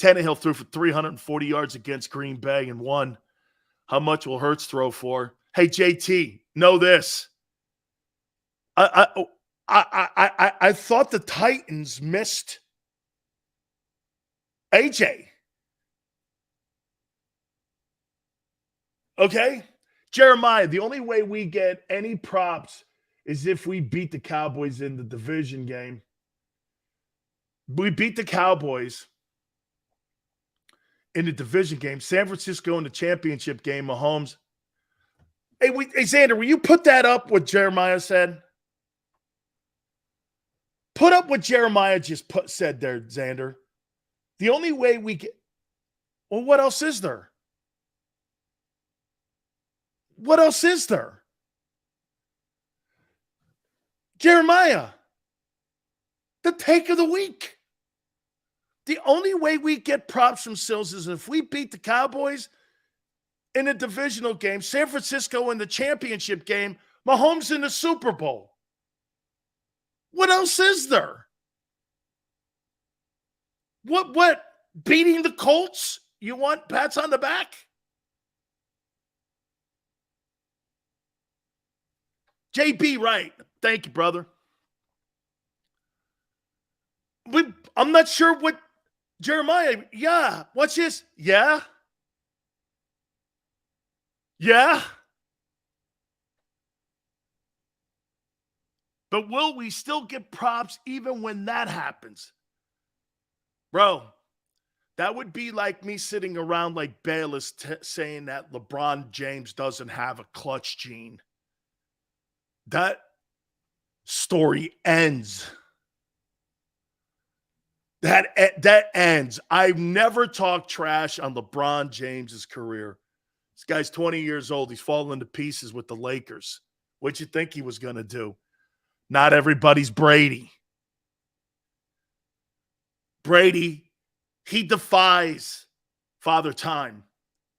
Tannehill threw for 340 yards against Green Bay and won. How much will Hurts throw for? Hey, JT, know this. I thought the Titans missed AJ. Okay? Jeremiah, the only way we get any props is if we beat the Cowboys in the division game. We beat the Cowboys in the division game. San Francisco in the championship game, Mahomes. Hey, Xander, will you put that up, what Jeremiah said? Put up what Jeremiah just said there, Xander. The only way we get – well, what else is there? What else is there? Jeremiah, the take of the week. The only way we get props from Sills is if we beat the Cowboys in the divisional game, San Francisco in the championship game, Mahomes in the Super Bowl. What else is there? What? Beating the Colts? You want pats on the back? JB, right. Thank you, brother. I'm not sure what Jeremiah. Yeah. What's this? Yeah. Yeah. But will we still get props even when that happens? Bro, that would be like me sitting around like Bayless saying that LeBron James doesn't have a clutch gene. That story ends. That ends. I've never talked trash on LeBron James's career. This guy's 20 years old. He's falling to pieces with the Lakers. What'd you think he was going to do? Not everybody's Brady. Brady, he defies Father Time.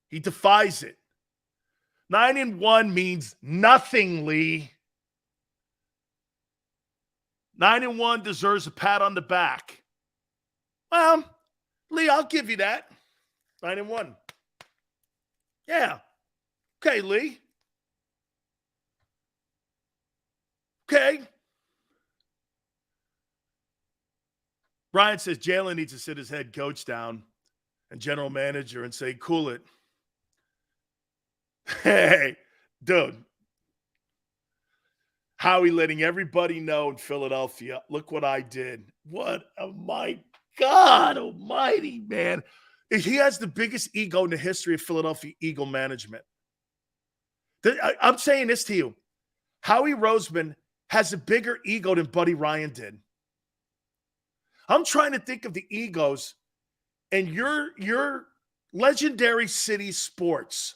He defies it. 9-1 means nothing, Lee. 9-1 deserves a pat on the back. Well, Lee, I'll give you that. 9-1. Yeah. Okay, Lee. Okay. Brian says Jalen needs to sit his head coach down and general manager and say, cool it. Hey, dude. Howie letting everybody know in Philadelphia, look what I did. What? Oh, my God almighty, man. He has the biggest ego in the history of Philadelphia Eagle management. I'm saying this to you. Howie Roseman has a bigger ego than Buddy Ryan did. I'm trying to think of the egos in your legendary city sports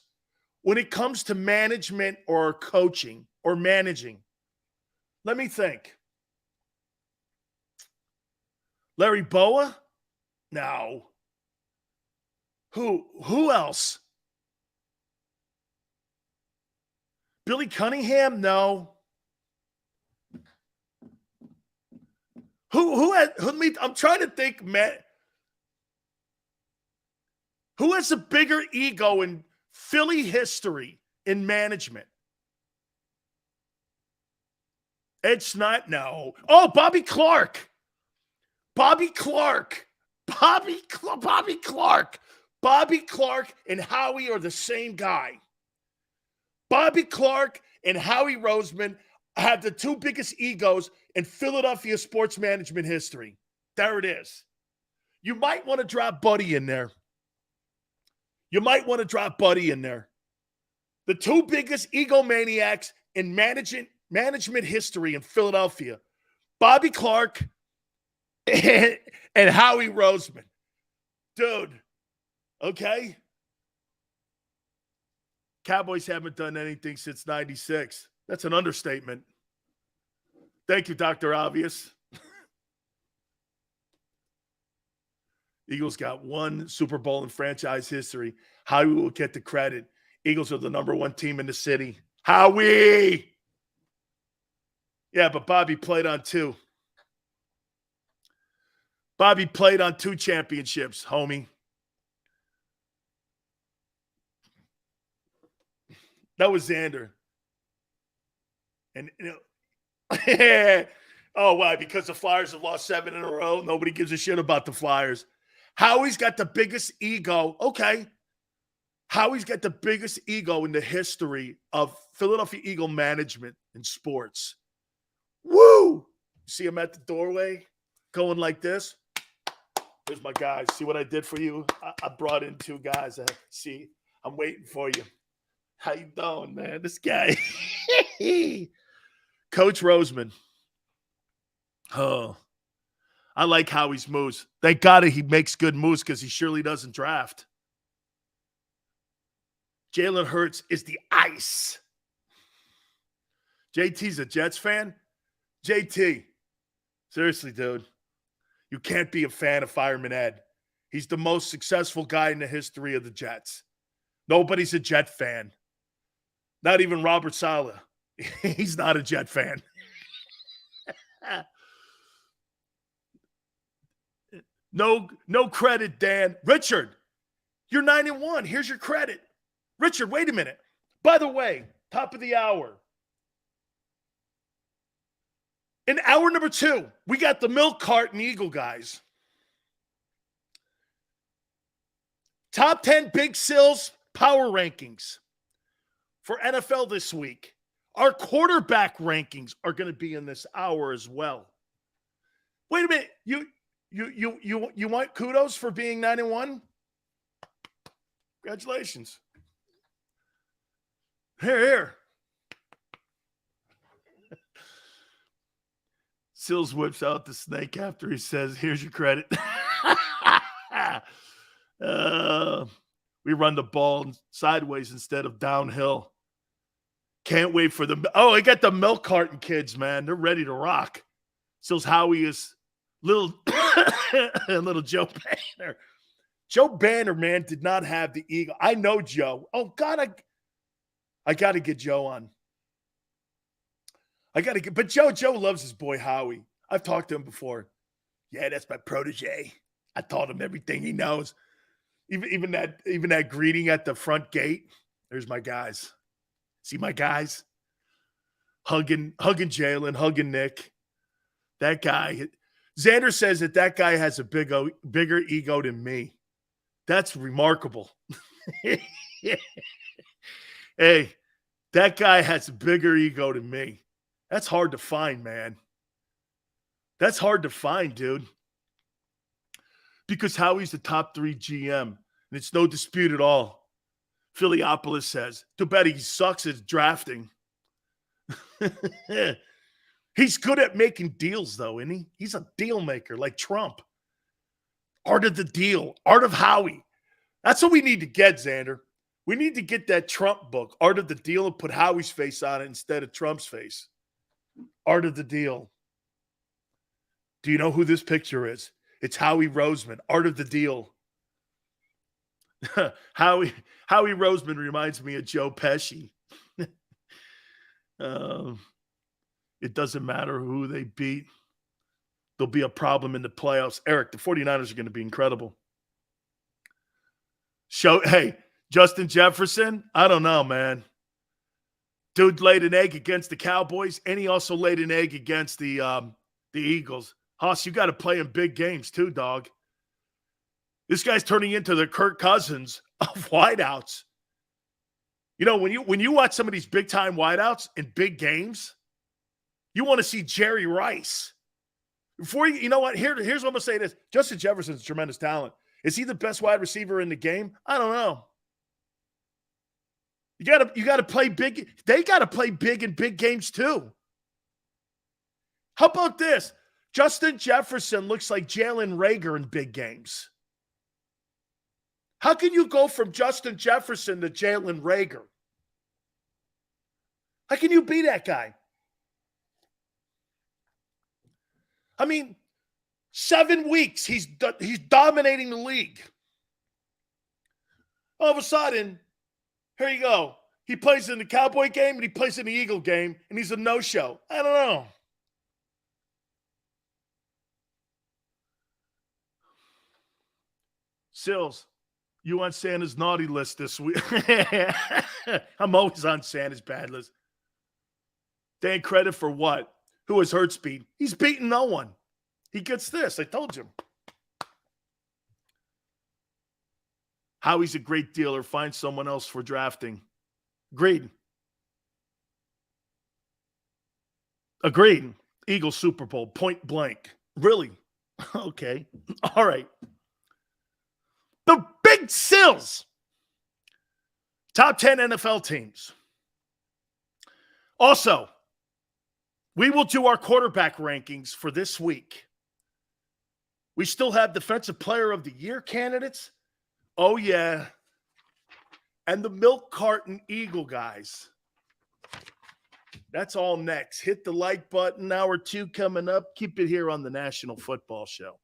when it comes to management or coaching or managing. Let me think. Larry Boa? No. Who else? Billy Cunningham? No. I'm trying to think, Matt. Who has a bigger ego in Philly history in management? Ed Snyder? No. Oh, Bobby Clark. Bobby Clark and Howie are the same guy. Bobby Clark and Howie Roseman have the two biggest egos in Philadelphia sports management history. There it is. You might want to drop Buddy in there. The two biggest egomaniacs in management history in Philadelphia. Bobby Clark and Howie Roseman. Dude, okay? Cowboys haven't done anything since 96. That's an understatement. Thank you, Dr. Obvious. Eagles got one Super Bowl in franchise history. Howie will get the credit. Eagles are the number one team in the city. Howie! Yeah, but Bobby played on two. Bobby played on two championships, homie. That was Xander. And, you know, Oh, why? Because the Flyers have lost 7 in a row. Nobody gives a shit about the Flyers. Howie's got the biggest ego. Okay. Howie's got the biggest ego in the history of Philadelphia Eagle management in sports. Woo! See him at the doorway going like this? Here's my guys. See what I did for you? I brought in 2 guys. See, I'm waiting for you. How you doing, man? This guy. Coach Roseman. Oh, I like Howie's moves. Thank God he makes good moves because he surely doesn't draft. Jalen Hurts is the ice. JT's a Jets fan? JT, seriously, dude. You can't be a fan of Fireman Ed. He's the most successful guy in the history of the Jets. Nobody's a Jet fan. Not even Robert Saleh. He's not a Jet fan. No credit, Dan. Richard, you're 9-1. Here's your credit. Richard, wait a minute. By the way, top of the hour. In hour number 2, we got the milk carton Eagle guys. Top 10 Big Sills power rankings for NFL this week. Our quarterback rankings are going to be in this hour as well. Wait a minute. You want kudos for being 9-1? Congratulations. Here. Sills whips out the snake after he says, here's your credit. We run the ball sideways instead of downhill. Can't wait for the – oh, I got the milk carton kids, man. They're ready to rock. Sills Howie is little Joe Banner. Joe Banner, man, did not have the ego. I know Joe. Oh, God, I got to get Joe on. But Joe loves his boy Howie. I've talked to him before. Yeah, that's my protege. I taught him everything he knows. Even that greeting at the front gate. There's my guys. See my guys? Hugging Jalen, hugging Nick. That guy. Xander says that guy has a bigger ego than me. That's remarkable. Hey, that guy has a bigger ego than me. That's hard to find, man. That's hard to find, dude. Because Howie's the top 3 GM, and it's no dispute at all. Philiopolis says. Too bad he sucks at drafting. He's good at making deals, though, isn't he? He's a deal maker like Trump. Art of the deal. Art of Howie. That's what we need to get, Xander. We need to get that Trump book, Art of the Deal, and put Howie's face on it instead of Trump's face. Art of the Deal. Do you know who this picture is? It's Howie Roseman. Art of the Deal. Howie Roseman reminds me of Joe Pesci. It doesn't matter who they beat. There'll be a problem in the playoffs. Eric, the 49ers are going to be incredible. Hey, Justin Jefferson? I don't know, man. Dude laid an egg against the Cowboys, and he also laid an egg against the Eagles. Hoss, you got to play in big games too, dog. This guy's turning into the Kirk Cousins of wideouts. You know, when you watch some of these big-time wideouts in big games, you want to see Jerry Rice. You know what? Here's what I'm going to say this. Justin Jefferson's a tremendous talent. Is he the best wide receiver in the game? I don't know. You got to play big. They got to play big in big games too. How about this? Justin Jefferson looks like Jalen Reagor in big games. How can you go from Justin Jefferson to Jalen Reagor? How can you be that guy? I mean, 7 weeks, he's dominating the league. All of a sudden, here you go. He plays in the Cowboy game and he plays in the Eagle game, and he's a no-show. I don't know. Sills, you on Santa's naughty list this week. I'm always on Santa's bad list. Dan, credit for what? Who has Hurts beat? He's beaten no one. He gets this. I told you. Howie's a great dealer. Find someone else for drafting. Agreed. Agreed. Eagles Super Bowl, point blank. Really? Okay. All right. The Big Sills. Top 10 NFL teams. Also, we will do our quarterback rankings for this week. We still have Defensive Player of the Year candidates. Oh, yeah. And the milk carton Eagle guys. That's all next. Hit the like button. Hour 2 coming up. Keep it here on the National Football Show.